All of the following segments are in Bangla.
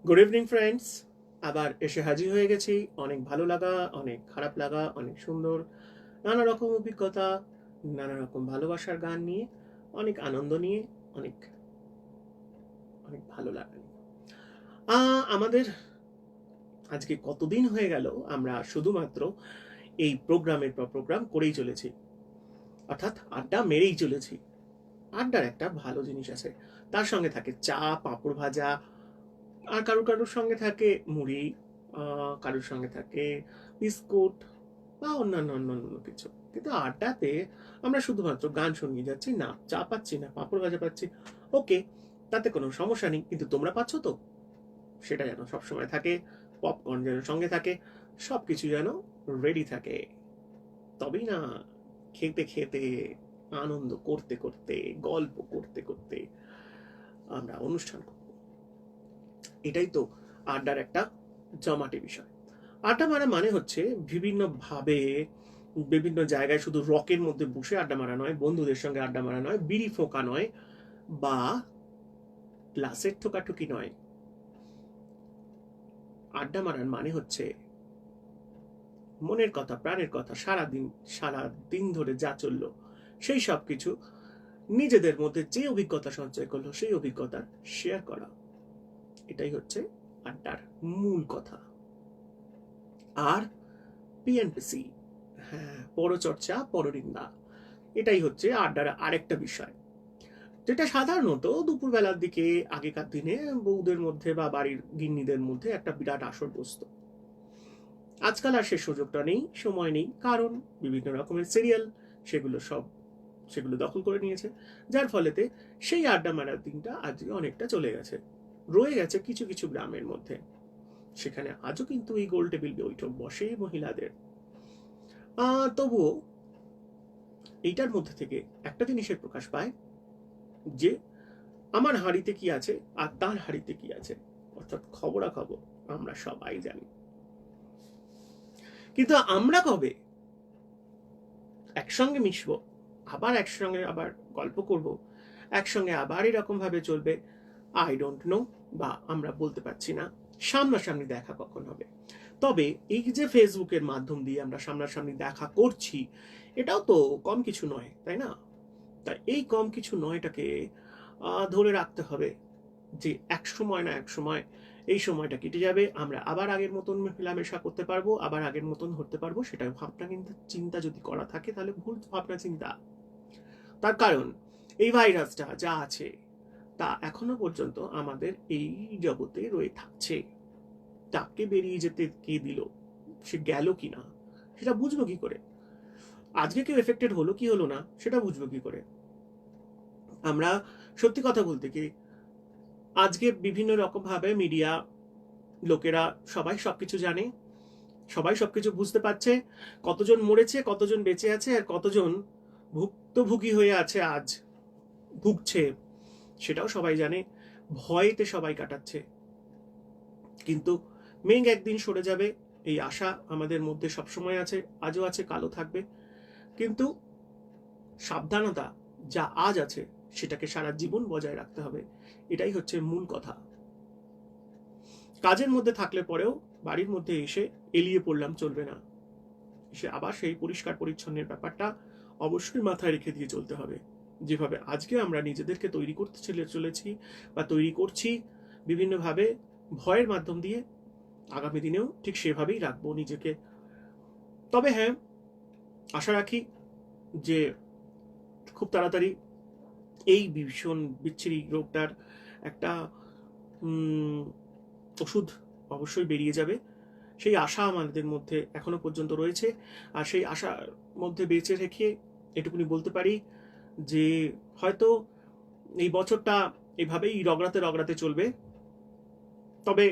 Good evening friends. আবার এসে হাজির হয়ে গেছি। অনেক ভালো লাগা, অনেক খারাপ লাগা, অনেক সুন্দর, নানা রকম অভিজ্ঞতা, নানা রকম ভালোবাসার গান নিয়ে, অনেক আনন্দ নিয়ে, অনেক অনেক ভালো লাগা নিয়ে। আমাদের আজকে কতদিন হয়ে গেল আমরা শুধুমাত্র এই প্রোগ্রামের পর প্রোগ্রাম করেই চলেছি, অর্থাৎ আড্ডা মেরেই চলেছি। আড্ডার একটা ভালো জিনিস আছে, তার সঙ্গে থাকে চা, পাঁপড় ভাজা, আর কারুর কারুর সঙ্গে থাকে মুড়ি, কারুর সঙ্গে থাকে বিস্কুট বা অন্যান্য অন্যান্য কিছু। কিন্তু আড্ডাতে আমরা শুধুমাত্র গান শুনিয়ে যাচ্ছি, না চা পাচ্ছি, না পাঁপড় ভাজা পাচ্ছি। ওকে, তাতে কোনো সমস্যা নেই, কিন্তু তোমরা পাচ্ছ তো? সেটা যেন সবসময় থাকে, পপকর্ন যেন সঙ্গে থাকে, সব কিছু যেন রেডি থাকে। তবেই না খেতে খেতে, আনন্দ করতে করতে, গল্প করতে করতে আমরা অনুষ্ঠান করব। এটাই তো আড্ডার একটা জমাটে বিষয়। আড্ডা মারা মানে হচ্ছে বিভিন্নভাবে বিভিন্ন জায়গায় শুধু রকের মধ্যে বসে আড্ডা মারা নয়, বন্ধুদের সঙ্গে আড্ডা মারা নয়, বিড়ি ফোঁকা নয়, বা গ্লাসের ঠোকাঠুকি নয়। আড্ডা মারার মানে হচ্ছে মনের কথা, প্রাণের কথা, সারা দিন ধরে যা চললো সেই সব কিছু, নিজেদের মধ্যে যে অভিজ্ঞতা সঞ্চয় করলো সেই অভিজ্ঞতা শেয়ার করা। এটাই হচ্ছে আড্ডার মূল কথা। আর পিএনপিসি, হ্যাঁ, পরচর্চা, পরনিন্দা, এটাই হচ্ছে আড্ডার আরেকটা বিষয়, যেটা সাধারণত দুপুরবেলার দিকে আগেকার দিনে বউদের মধ্যে বা বাড়ির গিন্নিদের মধ্যে একটা বিরাট আসর বসতো। আজকাল আর সে সুযোগটা নেই, সময় নেই, কারণ বিভিন্ন রকমের সিরিয়াল সেগুলো দখল করে নিয়েছে। যার ফলেতে সেই আড্ডা মারার দিনটা আজকে অনেকটা চলে গেছে, রয়ে গেছে কিছু কিছু গ্রামের মধ্যে। সেখানে আজও কিন্তু এই গোল টেবিল বৈঠক বসে মহিলাদের। তবুও এইটার মধ্যে থেকে একটা জিনিসের প্রকাশ পায়, যে আমার হাঁড়িতে কি আছে আর তার হাঁড়িতে কি আছে, অর্থাৎ খবরাখবর আমরা সবাই জানি। কিন্তু আমরা কবে একসঙ্গে মিশবো, আবার একসঙ্গে আবার গল্প করব, একসঙ্গে আবার এরকম ভাবে চলবে, আই ডোন্ট নো, বা আমরা বলতে পারছি না সামনাসামনি দেখা কখন হবে। তবে এই যে ফেসবুকের মাধ্যম দিয়ে আমরা সামনাসামনি দেখা করছি, এটাও তো কম কিছু নয়, তাই না? তাই এই কম কিছু নয়টাকে ধরে রাখতে হবে, যে এক সময় না এক সময় এই সময়টা কেটে যাবে, আমরা আবার আগের মতন মেলামেশা করতে পারবো, আবার আগের মতন ধরতে পারবো। সেটা ভাবনা কিন্তু চিন্তা যদি করা থাকে তাহলে ভুল ভাবনা চিন্তা। তার কারণ এই ভাইরাসটা যা আছে তা এখনো পর্যন্ত আমাদের এই জগতে রয়ে থাকছে। তাকে বেরিয়ে যেতে কে দিল, সে গেল কিনা সেটা বুঝবো কি করে? আজকে কেউ এফেক্টেড হলো কি হলো না সেটা বুঝবো কি করে? আমরা সত্যি কথা বলতে কি, আজকে বিভিন্ন রকম ভাবে মিডিয়া লোকেরা সবাই সবকিছু জানে, সবাই সবকিছু বুঝতে পারছে। কতজন মরেছে, কতজন বেঁচে আছে, আর কতজন ভুক্তভোগী হয়ে আছে আজ ভুগছে, সেটাও সবাই জানে। ভয়েতে সবাই কাটাচ্ছে। কিন্তু মেঘ একদিন সরে যাবে, এই আশা আমাদের মধ্যে সবসময় আছে, আজও আছে, কালও থাকবে। কিন্তু সাবধানতা যা আজ আছে সেটাকে সারা জীবন বজায় রাখতে হবে, এটাই হচ্ছে মূল কথা। কাজের মধ্যে থাকলে পরেও বাড়ির মধ্যে এসে এলিয়ে পড়লাম চলবে না, এসে আবার সেই পরিষ্কার পরিচ্ছন্নের ব্যাপারটা অবশ্যই মাথায় রেখে দিয়ে চলতে হবে। যেভাবে আজকে আমরা নিজেদেরকে তৈরি করতে চলেছি বা তৈরি করছি বিভিন্নভাবে ভয়ের মাধ্যম দিয়ে, আগামী দিনেও ঠিক সেভাবেই রাখবো নিজেকে। তবে হ্যাঁ, আশা রাখি যে খুব তাড়াতাড়ি এই ভীষণ বিচ্ছিরি রোগটার একটা ওষুধ অবশ্যই বেরিয়ে যাবে, সেই আশা আমাদের মধ্যে এখনো পর্যন্ত রয়েছে। আর সেই আশার মধ্যে বেঁচে রেখে এটুকুনি বলতে পারি যে হয়তো এই বছরটা এভাবেই রগড়াতে রগড়াতে চলবে, তবে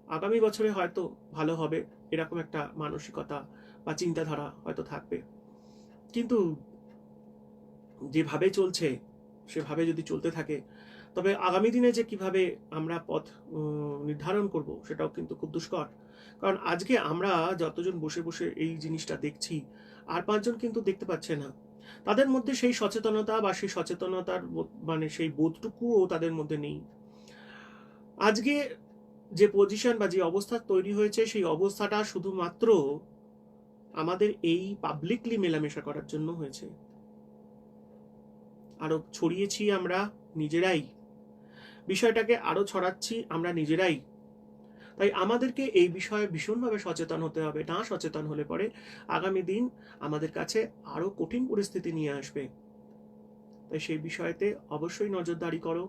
আগামী বছরে হয়তো ভালো হবে, এরকম একটা মানসিকতা বা চিন্তাধারা হয়তো থাকবে। কিন্তু যেভাবে চলছে সেভাবে যদি চলতে থাকে, তবে আগামী দিনে যে কিভাবে আমরা পথ নির্ধারণ করব সেটাও কিন্তু খুব দুষ্কর। কারণ আজকে আমরা যতজন বসে বসে এই জিনিসটা দেখছি, আর পাঁচজন কিন্তু দেখতে পাচ্ছে না। তাদের মধ্যে সেই সচেতনতা বা সেই সচেতনতার মানে সেই বোধটুকুও তাদের মধ্যে নেই। আজকে যে পজিশন বা যে অবস্থা তৈরি হয়েছে, সেই অবস্থাটা শুধুমাত্র আমাদের এই পাবলিকলি মেলামেশা করার জন্য হয়েছে। আরো ছড়িয়েছি আমরা নিজেরাই, বিষয়টাকে আরো ছড়াচ্ছি আমরা নিজেরাই। তাই আমাদেরকে এই বিষয়ে ভীষণভাবে সচেতন হতে হবে। না সচেতন হলে পরে আগামী দিন আমাদের কাছে আরো কঠিন পরিস্থিতি নিয়ে আসবে। তাই সেই বিষয়তে অবশ্যই নজরদারি করো,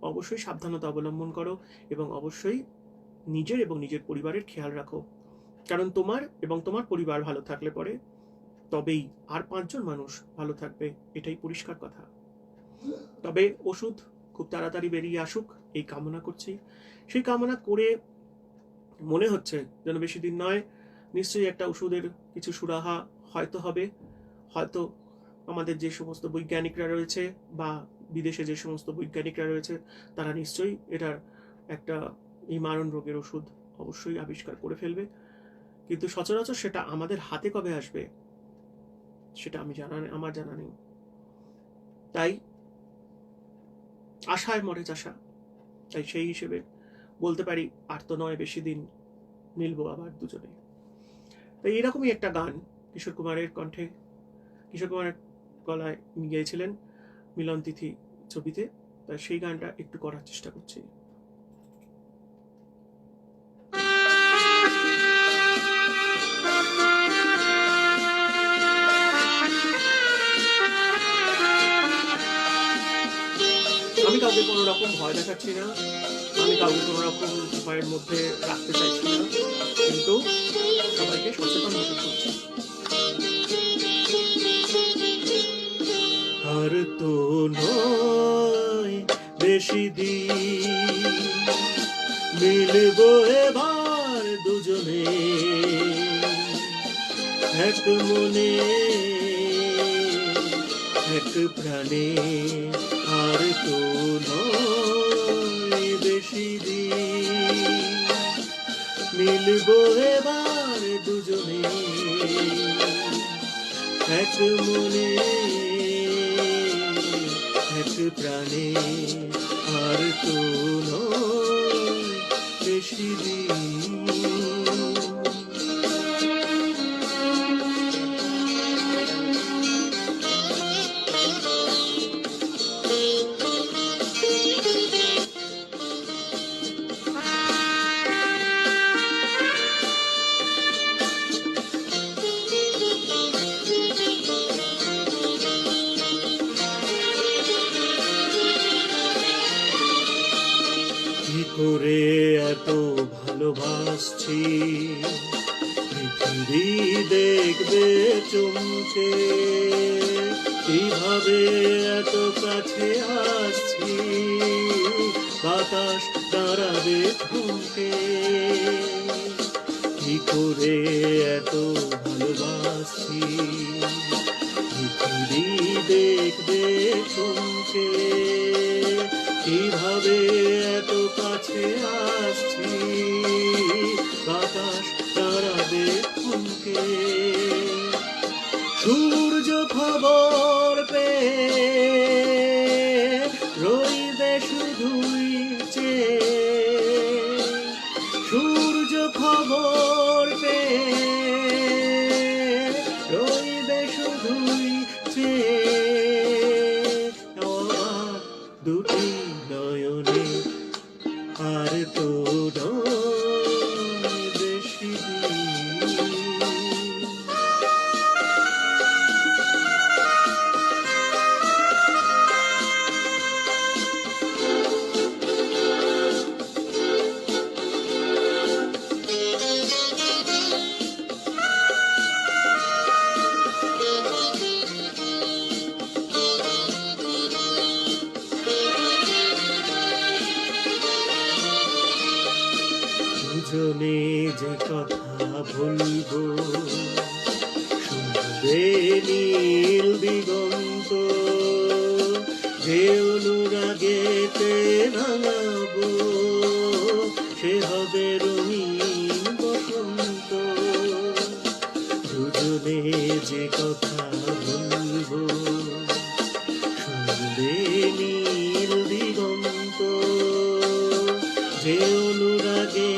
অবশ্যই সাবধানতা অবলম্বন করো, এবং অবশ্যই নিজের এবং নিজের পরিবারের খেয়াল রাখো। কারণ তোমার এবং তোমার পরিবার ভালো থাকলে পরে তবেই আর 5 জন মানুষ ভালো থাকবে, এটাই পরিষ্কার কথা। তবে ওষুধ খুব তাড়াতাড়ি বেরিয়ে আসুক এই কামনা করছি। সেই কামনা করে মনে হচ্ছে যেন বেশি দিন নয়, নিশ্চয়ই একটা ওষুধের কিছু সুরাহা হয়তো হবে। হয়তো আমাদের যে সমস্ত বৈজ্ঞানিকরা রয়েছে বা বিদেশে যে সমস্ত বৈজ্ঞানিকরা রয়েছে, তারা নিশ্চয়ই এটার একটা এই মারণ রোগের ওষুধ অবশ্যই আবিষ্কার করে ফেলবে। কিন্তু সচরাচর সেটা আমাদের হাতে কবে আসবে সেটা আমার জানা নেই। তাই আশায় মরে চাষা। তাই সেই হিসেবে বলতে পারি আর তো নয় বেশি দিন, মিলবো আবার দুজনে। তাই এরকমই একটা গান কিশোর কুমারের কণ্ঠে, কিশোর কুমারের গলায় গিয়েছিলেন মিলন তিথি ছবিতে। তাই সেই গানটা একটু করার চেষ্টা করছি। আমি কাউকে কোনো রকম ভয় দেখাচ্ছি না, আমি কাউকে কোনো রকম ভয়ের মধ্যে রাখতে চাইছি না, কিন্তু সবাইকে সচেতন হতে বলছি। আর তো নয় বেশি দিন, মিলবো এবার দুজনে এক মনে এক প্রাণে। আর তো নয় বেশি দিন, মিলবো এবার দুজনে এক মনে এক প্রাণে। আর তো নয় বেশি দিন। কি করে এত ভালোবাসছি, পৃথিবী দেখবে চমকে, কিভাবে এত কাছে আসছি, বাতাস দাঁড়াবে থমকে। কি করে এত ভালোবাসছি, পৃথিবী দেখবে চমকে, কিভাবে এত কাছে আসছি, বাতাস দাঁড়াবে থমকে। সূর্য খবর পেয়ে রইবে শুধুই চেয়ে, সূর্য খবর পেয়ে রইবে শুধুই চেয়ে। দুটি নয়নে আর তো নয় বেশি দিন। দুজনে যে কথা বলবো, শুনবে নীল দিগন্ত, যে অনুরাগেতে রাঙাবো, সে হবে রঙিন বসন্ত। দুজনে যে কথা বলবো, শুনবে নীল দিগন্ত, যে অনুরাগে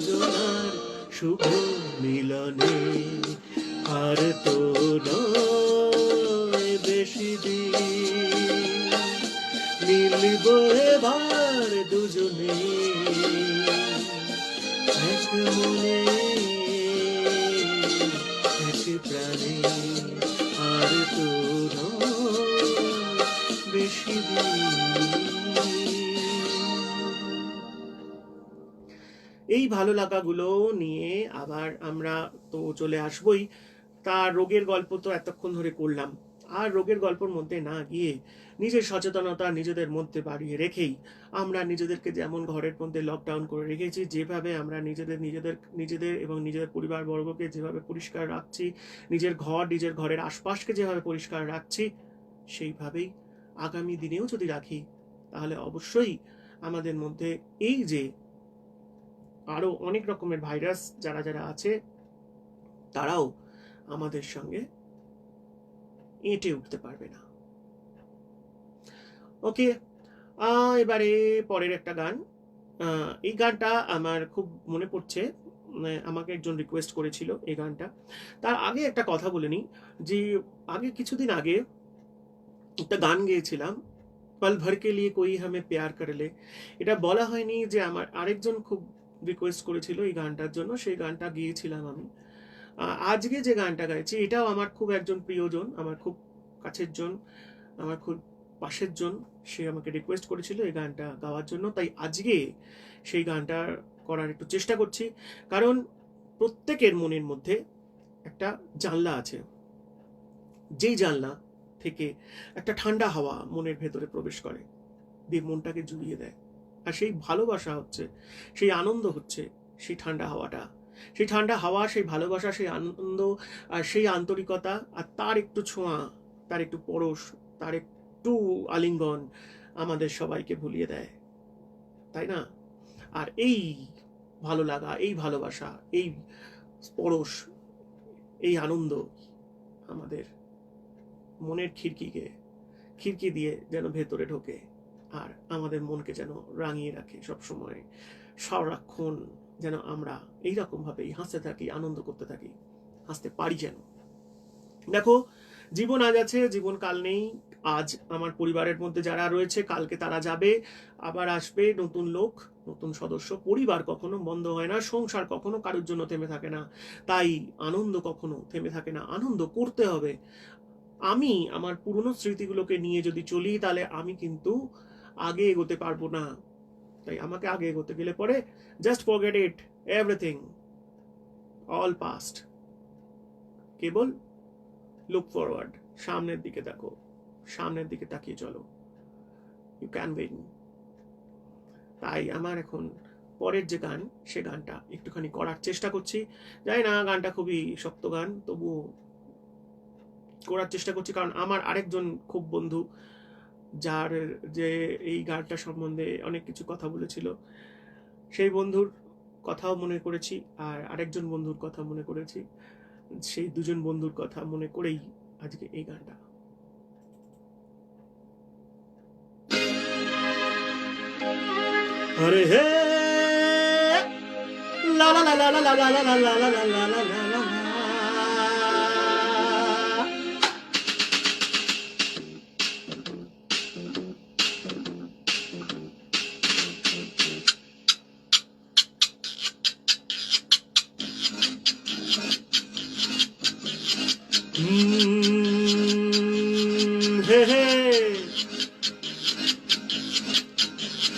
দুজনার শুভ মিলনে আর তো নয় বেশি দিন, মিলব এবার দুজনে এক মনে এক প্রাণে আর তো নয় বেশি দিন। এই ভালো লাগাগুলো নিয়ে আবার আমরা তো চলে আসবই। তার রোগের গল্প তো এতক্ষণ ধরে করলাম, আর রোগের গল্পের মধ্যে না গিয়ে নিজের সচেতনতা নিজেদের মধ্যে বাড়িয়ে রেখেই আমরা নিজেদেরকে যেমন ঘরের মধ্যে লকডাউন করে রেখেছি, যেভাবে আমরা নিজেদের এবং নিজেদের পরিবারবর্গকে যেভাবে পরিষ্কার রাখছি, নিজের ঘরের আশপাশকে যেভাবে পরিষ্কার রাখছি, সেইভাবেই আগামী দিনেও যদি রাখি, তাহলে অবশ্যই আমাদের মধ্যে এই যে আরো অনেক রকমের ভাইরাস যারা যারা আছে, তারাও আমাদের সঙ্গে এঁটে উঠতে পারবে না। ওকে, এবারে পরের একটা গান। এই গানটা আমার খুব মনে পড়ছে, আমাকে একজন রিকোয়েস্ট করেছিল এই গানটা। তার আগে একটা কথা বলে নিই, যে কিছুদিন আগে একটা গান গেয়েছিলাম, পল ভর কে লিয়ে কোই হামে প্যার করলে। এটা বলা হয়নি যে আমার আরেকজন খুব রিকোয়েস্ট করেছিল এই গানটার জন্য, সেই গানটা গিয়েছিলাম আমি। আজকে যে গানটা গাইছি এটাও আমার খুব একজন প্রিয়জন, আমার খুব কাছের জন, আমার খুব পাশের জন, সে আমাকে রিকোয়েস্ট করেছিল এই গানটা গাওয়ার জন্য, তাই আজকে সেই গানটা করার একটু চেষ্টা করছি। কারণ প্রত্যেকের মনের মধ্যে একটা জানলা আছে, যেই জানলা থেকে একটা ঠান্ডা হাওয়া মনের ভেতরে প্রবেশ করে, দিয়ে মনটাকে জুড়িয়ে দেয়। আর সেই ভালোবাসা হচ্ছে, সেই আনন্দ হচ্ছে সেই ঠান্ডা হাওয়াটা, সেই ঠান্ডা হাওয়া, সেই ভালোবাসা, সেই আনন্দ, আর সেই আন্তরিকতা, আর তার একটু ছোঁয়া, তার একটু পরশ, তার একটু আলিঙ্গন আমাদের সবাইকে ভুলিয়ে দেয়, তাই না? আর এই ভালো লাগা, এই ভালোবাসা, এই পরশ, এই আনন্দ আমাদের মনের খিড়কি দিয়ে যেন ভেতরে ঢোকে, আর আমাদের মনকে যেন রাঙিয়ে রাখে সবসময়, সারাক্ষণ যেন আমরা এইরকম ভাবেই হাসতে থাকি, আনন্দ করতে থাকি, হাসতে পারি যেন। দেখো, জীবন আজ আছে, জীবন কাল নেই। আজ আমার পরিবারের মধ্যে যারা রয়েছে, কালকে তারা যাবে, আবার আসবে নতুন লোক, নতুন সদস্য। পরিবার কখনো বন্ধ হয় না, সংসার কখনো কারোর জন্য থেমে থাকে না, তাই আনন্দ কখনো থেমে থাকে না, আনন্দ করতে হবে। আমি আমার পুরনো স্মৃতিগুলোকে নিয়ে যদি চলি, তাহলে আমি কিন্তু আগে এগোতে পারবো না। তাই আমাকে আগে এগোতে গেলে পরে just forget it, everything, all past. Cable look forward, সামনের দিকে দেখো, সামনের দিকে তাকিয়ে চলো, ইউ ক্যান উইন। তাই আমার এখন পরের যে গান, সে গানটা একটুখানি করার চেষ্টা করছি। জানি না গানটা খুবই শক্ত গান, তবু করার চেষ্টা করছি, কারণ আমার আরেকজন খুব বন্ধু, যার যে এই গানটা সম্বন্ধে অনেক কিছু কথা বলেছিল, সেই বন্ধুর কথাও মনে করেছি, আর আরেকজন বন্ধুর কথা মনে করেছি, সেই দুজন বন্ধুর কথা মনে করেই আজকে এই গানটা। আরে হে লা লা লা লা লা লা লা লা লা লা লা লা লা।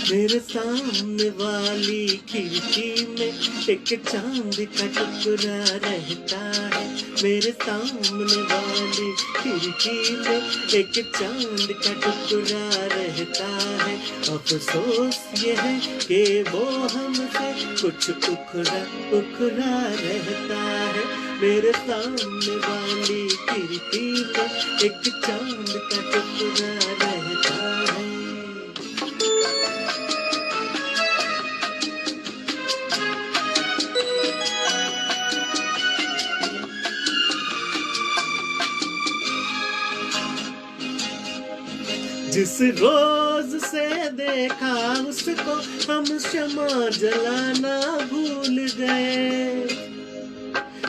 मेरे सामने वाली खिड़की में एक चांद का टुकड़ा रहता है, मेरे सामने वाली खिड़की में एक चांद का टुकड़ा रहता है। अफसोस ये है कि वो हमसे कुछ उखड़ा रहता है। मेरे सामने वाली खिड़की में एक चांद का टुकड़ा रहता है। जिस रोज से देखा उसको हम शमा जलाना भूल गए,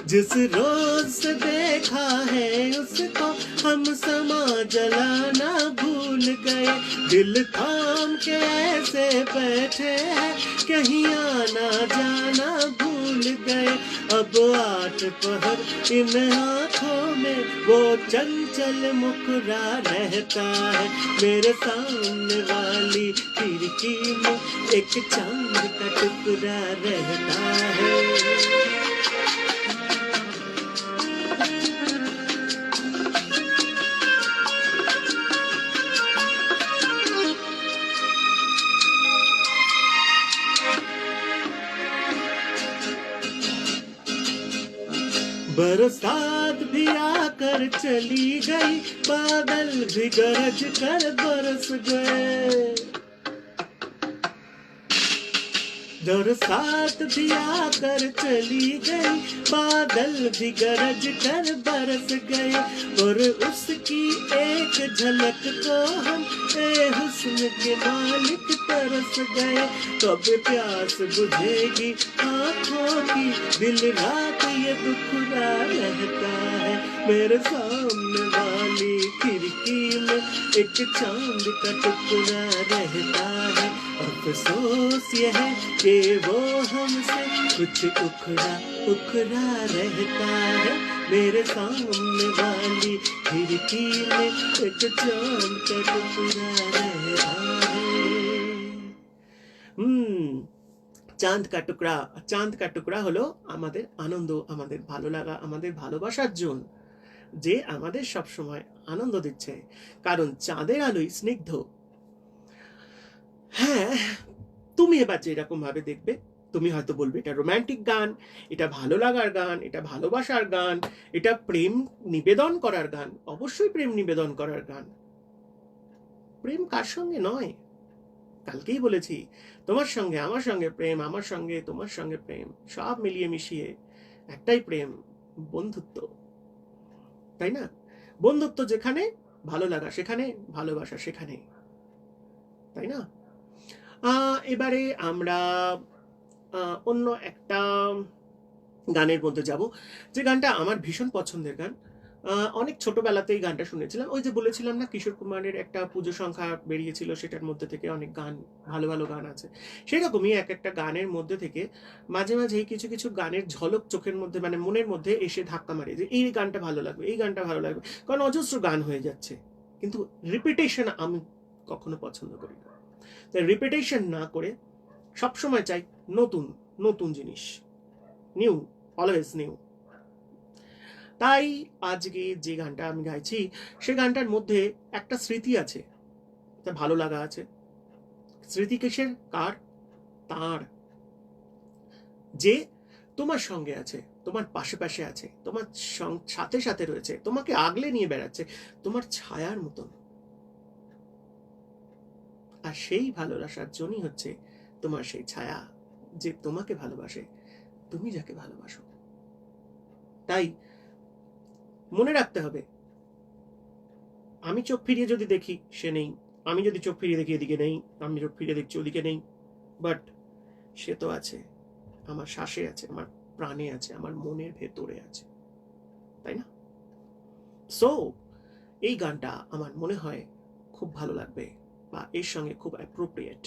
जिस रोज से देखा है उसको हम समा जलाना भूल गए, दिल थाम के ऐसे बैठे हैं कहीं आना जाना भूल गए, अब 8 पहर इन आँखों में वो चंचल मुखरा रहता है, मेरे सामने वाली खिड़की में एक चांद का टुकड़ा रहता है। बरसात भी आकर चली गई, बादल भी गरज कर बरस गए, बरसात भी आकर चली गई, बादल भी गरज कर बरस गए, और उसकी एक झलक को हम ए हुस्न के मालिक तरस गए, कब प्यास बुझेगी आँखों की, दिन रात ये दुखड़ा रहता है, मेरे सामने वाली खिड़की में एक चांद का टुकड़ा रहता है, अफसोस ये है कि वो हमसे कुछ उखड़ा उखड़ा रहता है, मेरे सामने वाली खिड़की में एक चांद का टुकड़ा रहता है। চাঁদ কা টুকরা হলো আমাদের আনন্দ, আমাদের ভালো লাগা, আমাদের ভালোবাসার জন্য, যে আমাদের সব সময় আনন্দ দিচ্ছে, কারণ চাঁদের আলোই স্নিগ্ধ। হ্যাঁ, তুমি এবার যেরকম ভাবে দেখবে, তুমি হয়তো বলবে এটা রোমান্টিক গান, এটা ভালো লাগার গান, এটা ভালোবাসার গান, এটা প্রেম নিবেদন করার গান। অবশ্যই প্রেম নিবেদন করার গান। প্রেম কার সঙ্গে নয়? কালকেই বলেছি, তোমার সঙ্গে আমার সঙ্গে প্রেম, আমার সঙ্গে তোমার সঙ্গে প্রেম, সব মিলিয়ে মিশিয়ে একটাই প্রেম, বন্ধুত্ব, তাই না? বন্ধুত্ব যেখানে, ভালো লাগা সেখানে, ভালোবাসা সেখানে, তাই না? এবারে আমরা অন্য একটা গানের মধ্যে যাব, যে গানটা আমার ভীষণ পছন্দের গান। অনেক ছোটবেলাতেই গানটা শুনেছিলাম, ওই যে বলেছিলাম না কিশোর কুমারের একটা পুজো সংখ্যা বেরিয়েছিল, সেটার মধ্যে থেকে অনেক গান, ভালো ভালো গান আছে, সেরকমই এক একটা গানের মধ্যে থেকে মাঝে মাঝেই কিছু কিছু গানের ঝলক চোখের মধ্যে, মানে মনের মধ্যে এসে ধাক্কা মারে, যে এই গানটা ভালো লাগবে, এই গানটা ভালো লাগবে, কারণ অজস্র গান হয়ে যাচ্ছে, কিন্তু রিপিটেশন আমি কখনো পছন্দ করি না। তাই রিপিটেশন না করে সবসময় চাই নতুন নতুন জিনিস, নিউ, অলওয়েজ নিউ। তাই আজকে যে গানটা আমি গাইছি, সে গানটার মধ্যে একটা স্মৃতি আছে, একটা ভালো লাগা আছে। স্মৃতি কিসের? কার? তার, যে তোমার সঙ্গে আছে, তোমার পাশে পাশে আছে, তোমার সাথে সাথে রয়েছে, তোমাকে আগলে নিয়ে বেড়াচ্ছে, তোমার ছায়ার মতন। আর সেই ভালোবাসার জন্যই হচ্ছে তোমার সেই ছায়া, যে তোমাকে ভালোবাসে, তুমি যাকে ভালোবাসো। তাই মনে রাখতে হবে, আমি চোখ ফিরিয়ে যদি দেখি সে নেই, আমি যদি চোখ ফিরিয়ে দেখি এদিকে নেই, আমি চোখ ফিরিয়ে দেখছি ওদিকে নেই, বাট সে তো আছে, আমার শ্বাসে আছে, আমার প্রাণে আছে, আমার মনের ভেতরে আছে, তাই না? সো এই গানটা আমার মনে হয় খুব ভালো লাগবে, বা এর সঙ্গে খুব অ্যাপ্রোপ্রিয়েট।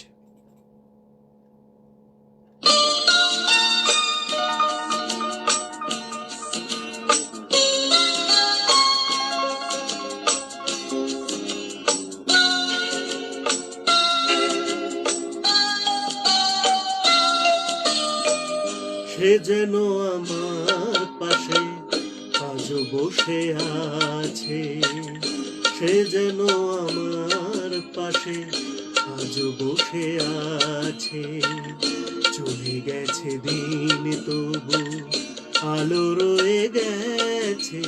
সে যেন আমার পাশে আজও বসে আছে, সে যেন আমার পাশে আজও বসে আছে, চলে গেছে দিন তবু আলো রয়ে গেছে,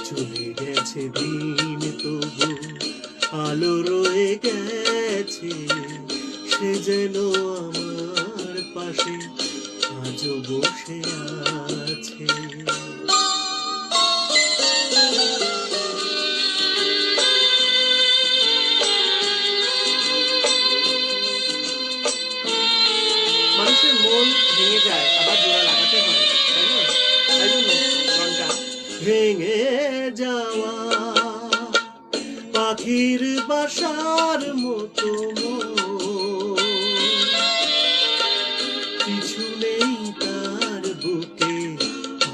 চলে গেছে দিন তবু আলো রয়ে গেছে, সে যেন আমার পাশে আজও বসে আছে। যেতে হয়, তাই না? তাই জন্য গানটা ভেঙে যাওয়া পাখির বাসার মতো কিছু নেই তার বুকে,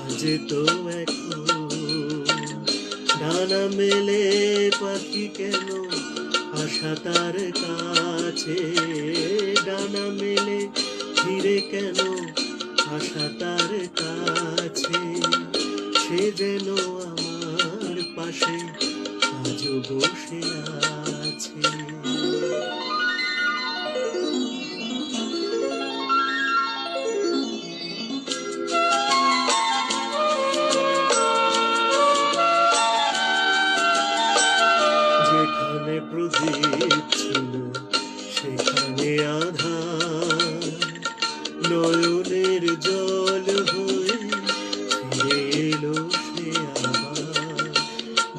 আজ তো এখন ডানা মেলে পাখি কেন আশা তার কাছে, ডানা মেলে ফিরে কেন আশা তার কাছে, সে যেন আমার পাশে আজও বসে আছে। যেখানে প্রদীপ ছিল সেখানে আধার, নয়নের জল হয়ে ফিরে এলো সে আবার।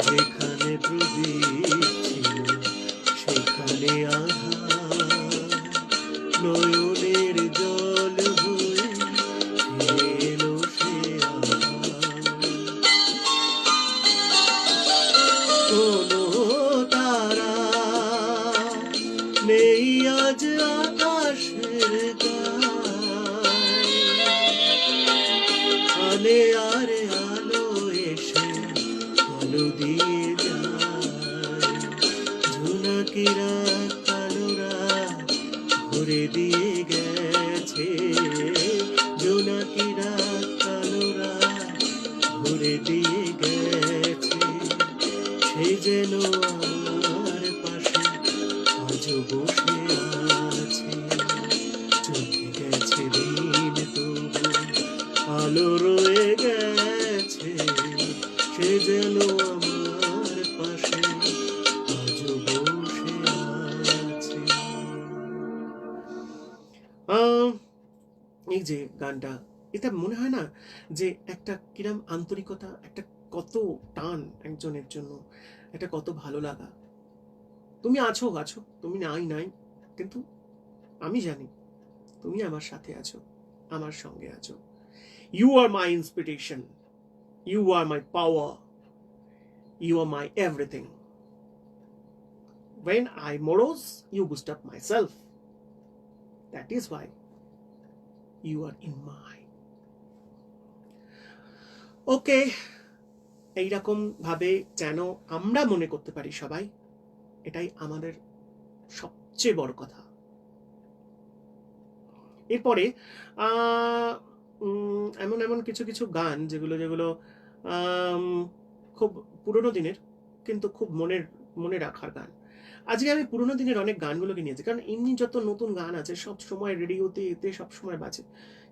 যেখানে প্রদীপ ছিল সেখানে আধার, নয়নের জল হয়ে ফিরে এলো সে আবার। কোনো তারা নেই আজ আকাশের গায়ে, আলে আরে আলো এসে আলো দিয়ে যায়, ঝুনাকিরা কালোরা ঘুরে দিয়ে গেছে, জোনাকিরা কালোরা ঘুরে দিয়ে গেছে, সে যেন আমার পাশে আজও বসে আছে। চলে গেছে দিন তবু আলো রয়ে গেছে, সে যেন আমার পাশে আজও বসে আছে। এই যে গানটা, এটা মনে হয় না যে একটা কিরম আন্তরিকতা, একটা কত টান একজনের জন্য, এটা কত ভালো লাগা। তুমি আছো আছো, তুমি নাই, কিন্তু আমি জানি তুমি আমার সাথে আছো, আমার সঙ্গে আছো। You are my inspiration, you are my power, you are my everything. When I morose, you boost up myself. That is why you are in my. Okay, এইরকম ভাবে যেন আমরা মনে করতে পারি সবাই, এটাই আমাদের সবচেয়ে বড় কথা। এরপরে এমন এমন কিছু কিছু গান যেগুলো খুব পুরোনো দিনের, কিন্তু খুব মনে রাখার গান। আজকে আমি পুরোনো দিনের অনেক গানগুলোকে নিয়েছি, কারণ এমনি যত নতুন গান আছে সব সময় রেডিওতে এতে সব সময় বাজে,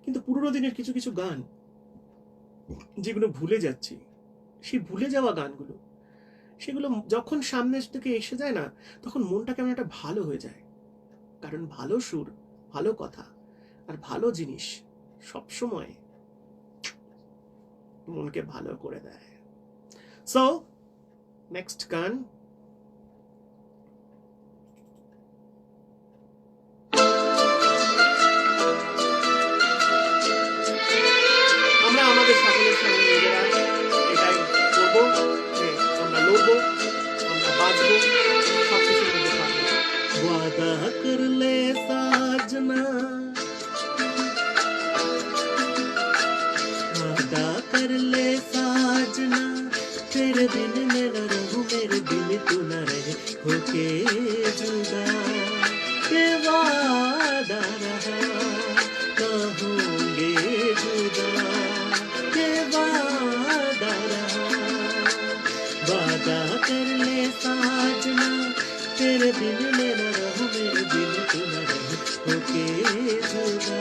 কিন্তু পুরোনো দিনের কিছু কিছু গান যেগুলো ভুলে যাচ্ছি, সেই ভুলে যাওয়া গানগুলো, সেগুলো যখন সামনের থেকে এসে যায় না, তখন মনটা কেমন একটা ভালো হয়ে যায়। কারণ ভালো সুর, ভালো কথা আর ভালো জিনিস সবসময় মনকে ভালো করে দেয়। সো নেক্সট গান, আমরা আমাদের সকলের সঙ্গে নিজেরা এটাই করবো যে আমরা লড়বো, আমরা বাঁচবো, সবকিছুর মধ্যে থাকবো। ওয়াদা করলে সাजना, वादा कर ले साजना, तेरे बिन मैं न रहूं, मेरे बिन तू न रहे, होके जुदा ये वादा रहा, ना होंगे जुदा ये वादा रहा। वादा कर ले साजना, तेरे बिन मैं न रहूं, मेरे बिन तू न रहे, होके जुदा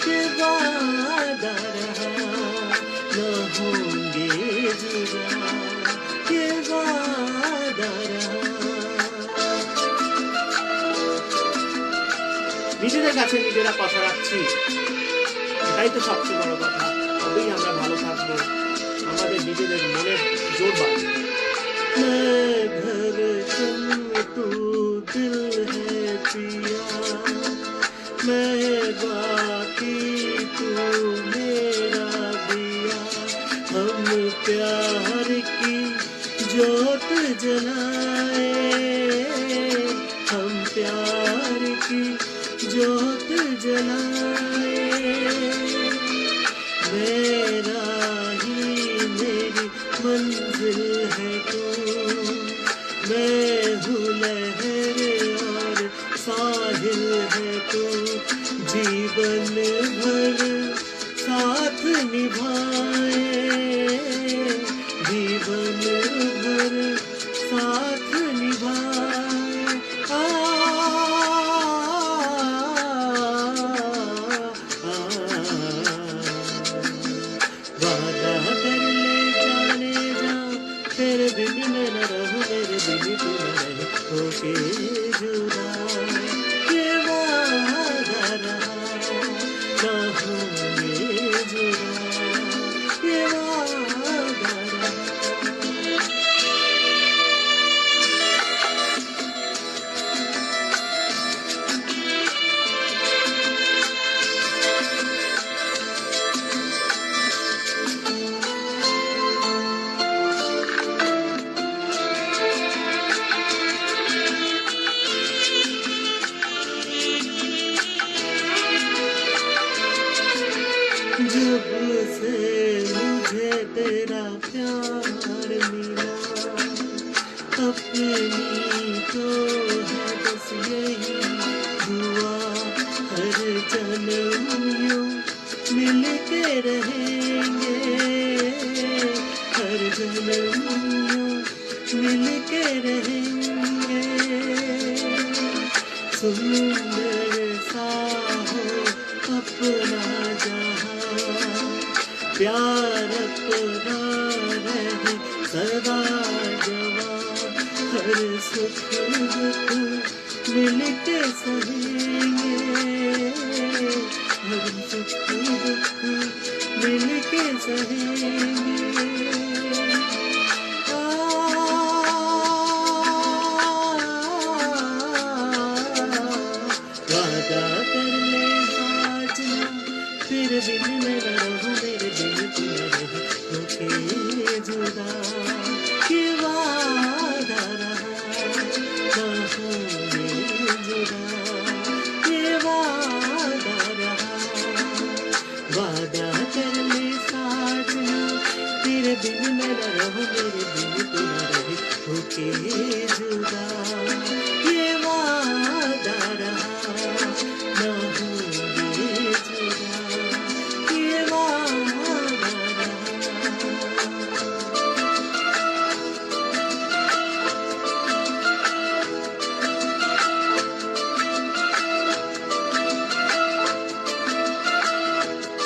ये वादा रहा, न होंगे जुदा ये वादा रहा। নিজেদের কাছে নিজেরা কথা রাখছি, এটাই তো সবচেয়ে বড় কথা। তবেই আমরা ভালো থাকবো, আমাদের নিজেদের মনের জোর বাড়বে। मैं धड़कन तू दिल है पिया, मैं बाकी तू मेरा प्यार की ज्योत जलाए, हम प्यार की ज्योत जलाए। मेरा ही मेरी मंजिल है तू, मैं हूँ लहर और साहिल है तू, जीवन भर साथ निभाए, जीवन भर साथ निभाए। वादा कर ले जाने जा, तेरे बिन मैं न रहूं, मेरे बिन तू न रहे, होके जुदा। ये वादा रहा ना होंगे जुदा, ये वादा रहा। जब से मुझे तेरा प्यार मिला, अपनी तो है बस यही दुआ, हर जन्म यूं मिल के रहेंगे, हर जन्म यूं मिल के रहेंगे। सुंदर सा हो अपना जहां, प्यार अपना रहे सदा जवां, हर सुख दुख मिल के सहेंगे, हर सुख दुख मिल के सहेंगे। वादा कर ले साजना, तेरे बिन मैं न रहूं, मेरे बिन तू न रहे, होके जुदा। ये वादा रहा ना होंगे जुदा, ये वादा रहा। वादा कर ले साजना, तेरे बिन मैं न रहूं, मेरे बिन तू न रहे, होके जुदा। ये वादा रहा ना होंगे जुदा, ये वादा रहा।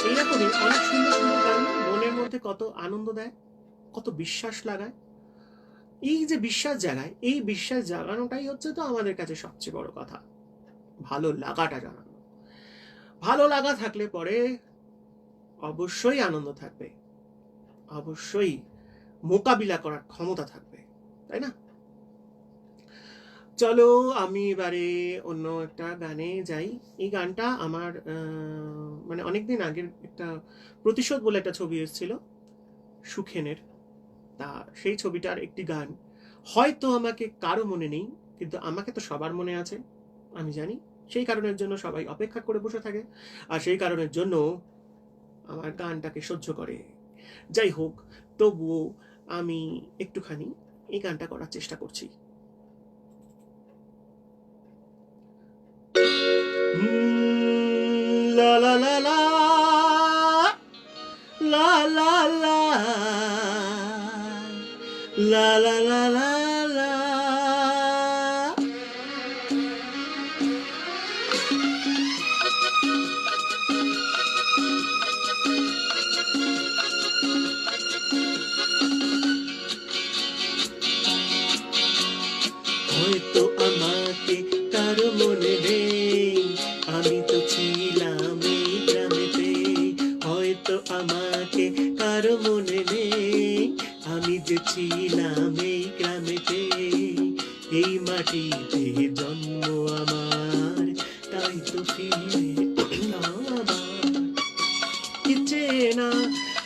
এইরকমই অনেক সুন্দর সুন্দর গান মনের মধ্যে কত আনন্দ দেয়, কত বিশ্বাস লাগায়। এই যে বিশ্বাস জাগায়, এই বিশ্বাস জাগানোটাই হচ্ছে তো আমাদের কাছে সবচেয়ে বড় কথা, ভালো লাগাটা জানানো। ভালো লাগা থাকলে পরে অবশ্যই আনন্দ থাকবে, অবশ্যই মোকাবিলা করার ক্ষমতা থাকবে, তাই না? চলো আমি এবারে অন্য একটা গানে যাই। এই গানটা আমার মানে অনেকদিন আগের একটা প্রতিশোধ বলে একটা ছবি এসেছিল সুখেনের, তা সেই ছবিটার একটি গান, হয়তো আমাকে কারো মনে নেই কিন্তু আমাকে তো সবার মনে আছে, আমি জানি। সেই কারণের জন্য সবাই অপেক্ষা করে বসে থাকে, আর সেই কারণের জন্য আমার গানটাকে সহ্য করে। যাই হোক, তবুও আমি একটুখানি এই গানটা করার চেষ্টা করছি। লা লা লা লা লা লা লা লা লা লা লা লা। হয়তো আমাকে কারো মনে নেই, আমি তো ছিলাম এই গ্রামেতে। হয়তো আমাকে কারো মনে নেই, আমি যে ছিলাম এই গ্রামেতে। এই মাটিতে জন্ম আমার, তাই তো ফিরে আবার চেনা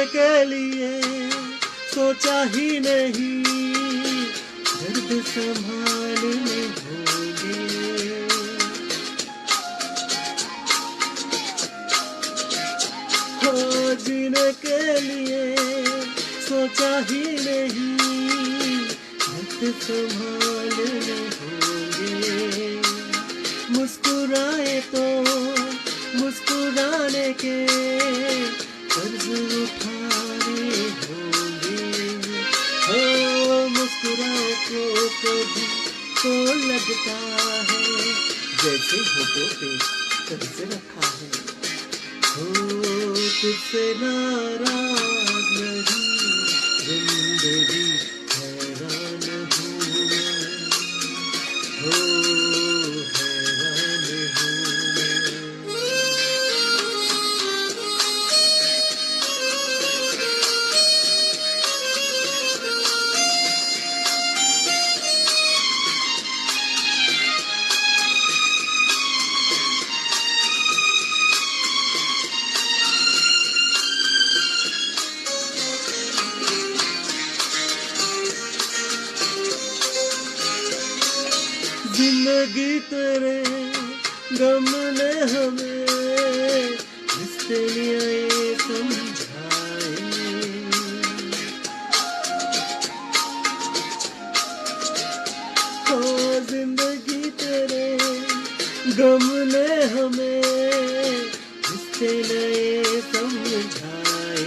जीने के लिए सोचा ही नहीं, दर्द संभालने होंगे। हो जीने के लिए सोचा ही नहीं, दर्द संभालने होंगे। मुस्कुराए तो मुस्कुराने के कर्ज उठाने होंगे। हो मुस्कुराओ तो कभी तो लगता है जैसे होठों पे कर्ज रखा है। हो तुझसे नाराज नहीं, जिंदगी हैरान हूँ मैं। हो हैरान हूँ मैं। जिंदगी तेरे गम ने हमें रिश्ते लिए समझाए। हो जिंदगी तेरे गम ने हमें रिश्ते नए समझाए।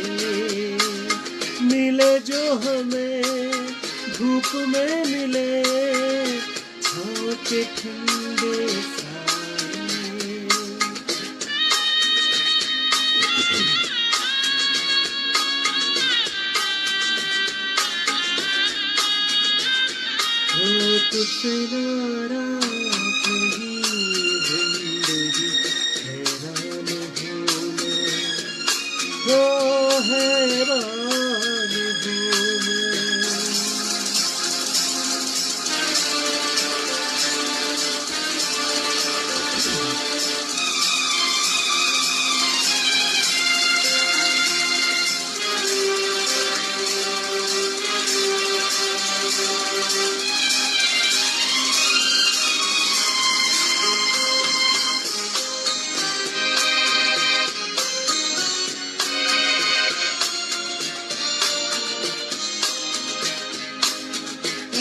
मिले जो हमें धूप में मिले, के ठंडे साए। हो तुझसे नाराज नहीं, जिंदगी हैरान हूँ मैं। हो हैरान हूँ मैं।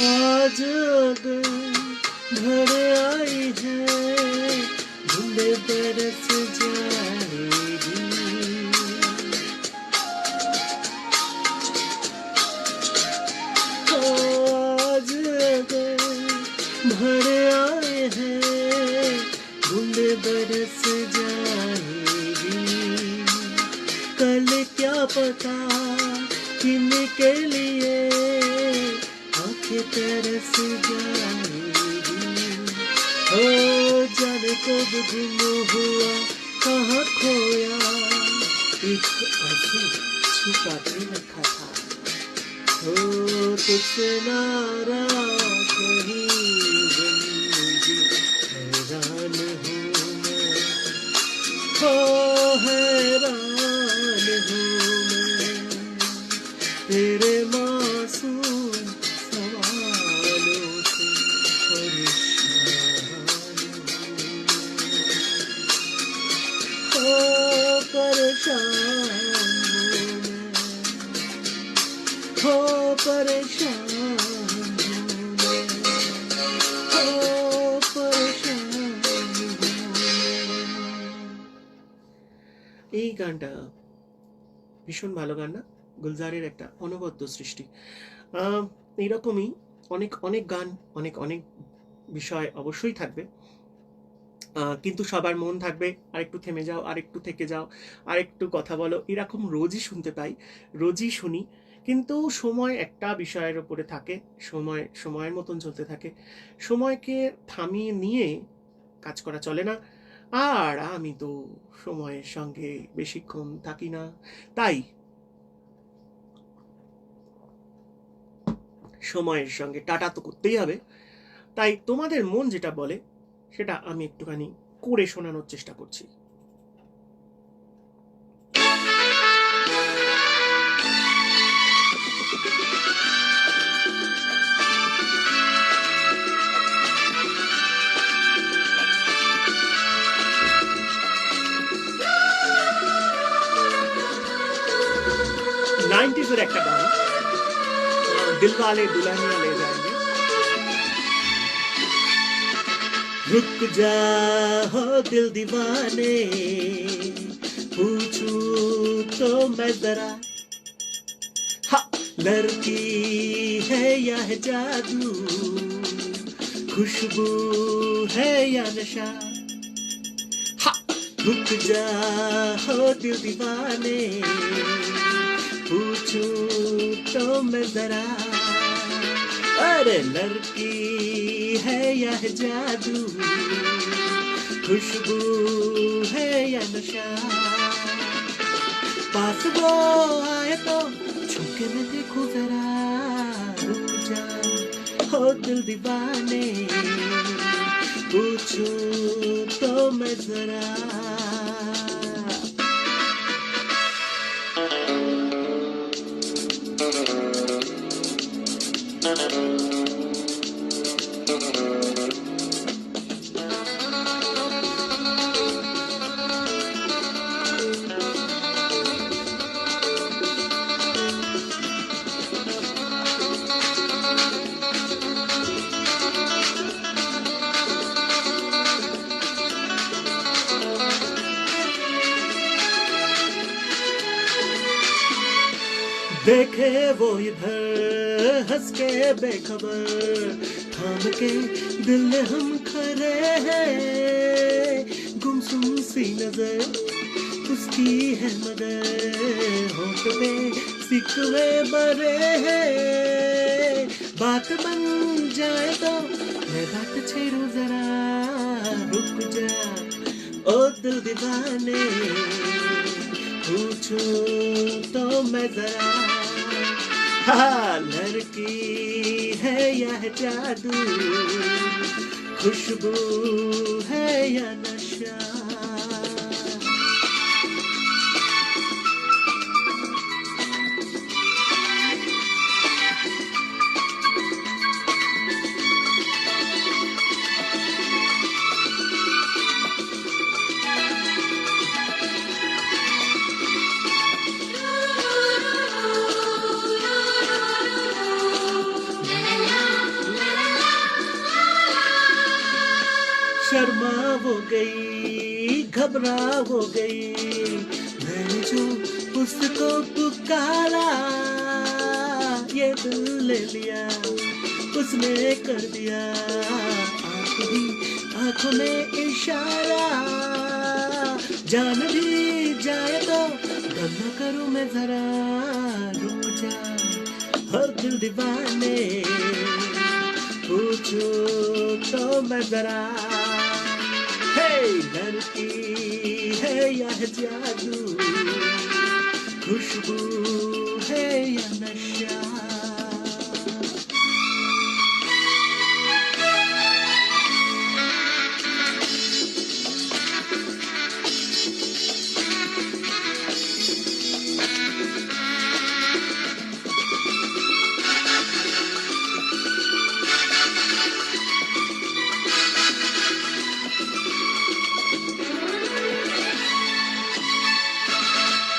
आज अगर भर आई है, बूंदे बरस जाएगी। आज अगर भर आए हैं, बूंदे बरस जाएगी। कल क्या पता किनके लिए तरस जाएगी। हो जाने कब गुम हुआ, कहाँ खोया, एक आंसू छुपा के रखा था। हो तुझसे नाराज नहीं, जिंदगी हैरान हूँ मैं। हो हैरान हूँ मैं तेरे मासूम हो परेशान हूँ मैं। हो परेशान हूँ मैं। এই গানটা ভীষণ ভালো গান না? গুলজারের একটা অনবদ্য সৃষ্টি। এইরকমই অনেক অনেক গান, অনেক অনেক বিষয় অবশ্যই থাকবে। কিন্তু সবার মন থাকবে আরেকটু থেমে যাও, আরেকটু থেকে যাও, আরেকটু কথা বলো, এরকম রোজই শুনতে পাই, রোজই শুনি। কিন্তু সময় একটা বিষয়ের উপরে থাকে, সময় সময়ের মতন চলতে থাকে। সময়কে থামিয়ে নিয়ে কাজ করা চলে না। আর আমি তো সময়ের সঙ্গে বেশিক্ষণ থাকি না, তাই সময়ের সঙ্গে টাটা তো করতেই হবে। তাই তোমাদের মন যেটা বলে সেটা আমি একটুখানি করে শোনানোর চেষ্টা করছি। 90s এর একটা গান, দিলওয়ালে দুলহনিয়া লে যাएंगे। रुक जा हो दिल दीवाने, पूछूं तो मैं जरा, हाँ लड़की है या है जादू, खुशबू है या नशा, हाँ रुक जा हो दिल दीवाने, पूछूं तो मैं जरा, अरे लड़की है या है जादू, खुशबू है या नशा, पास वो आए तो छुके मैं देखूं जरा, रुक जा हो दिल दीवाने, पूछूं तो मैं जरा। देखे वो इधर हंस के बेखबर, थाम के दिल में हम खड़े हैं, गुमसुम सी नजर उसकी है मगर, होंठ पे सिकवे बरे हैं, बात बन जाए तो मैं बात छेड़ू जरा, रुक जा ओ दिल दीवाने, पूछूं तो मैं जरा, हाँ लड़की है या है जादू, खुशबू है या नशा। शर्मा हो गई, घबरा हो गई, मैंने जो उसको पुकारा, ये दिल ले लिया उसने कर दिया, आंखों में इशारा, जान भी जाए तो गम न करूं मैं जरा, रुक जा हर दिल दीवाने, पूछो तो मैं जरा, लड़की है या है जादू, खुशबू है या नशा।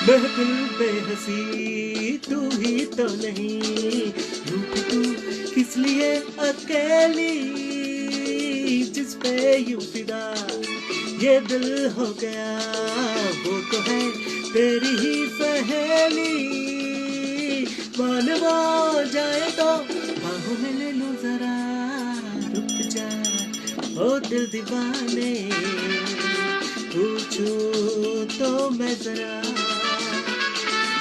महफिल बेहसी तू ही तो नहीं, रूठ तू किस लिए अकेली, जिस पे यूं फिदा ये दिल हो गया, वो तो है तेरी ही सहेली, मानवा जाए तो बाहों में ले लो जरा, रुक जा ओ दिल दीवाने, पूछो तो मैं जरा,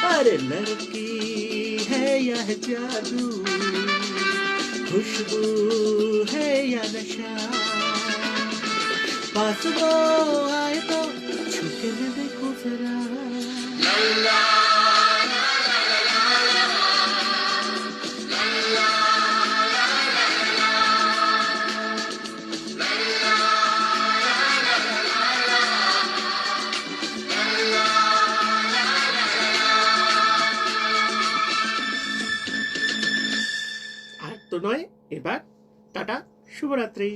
अरे लड़की है या है जादू, खुशबू है या नशा, पास वो आए तो छुके मैं देखो जरा। আর তো নয়, এবার টাটা, শুভরাত্রি।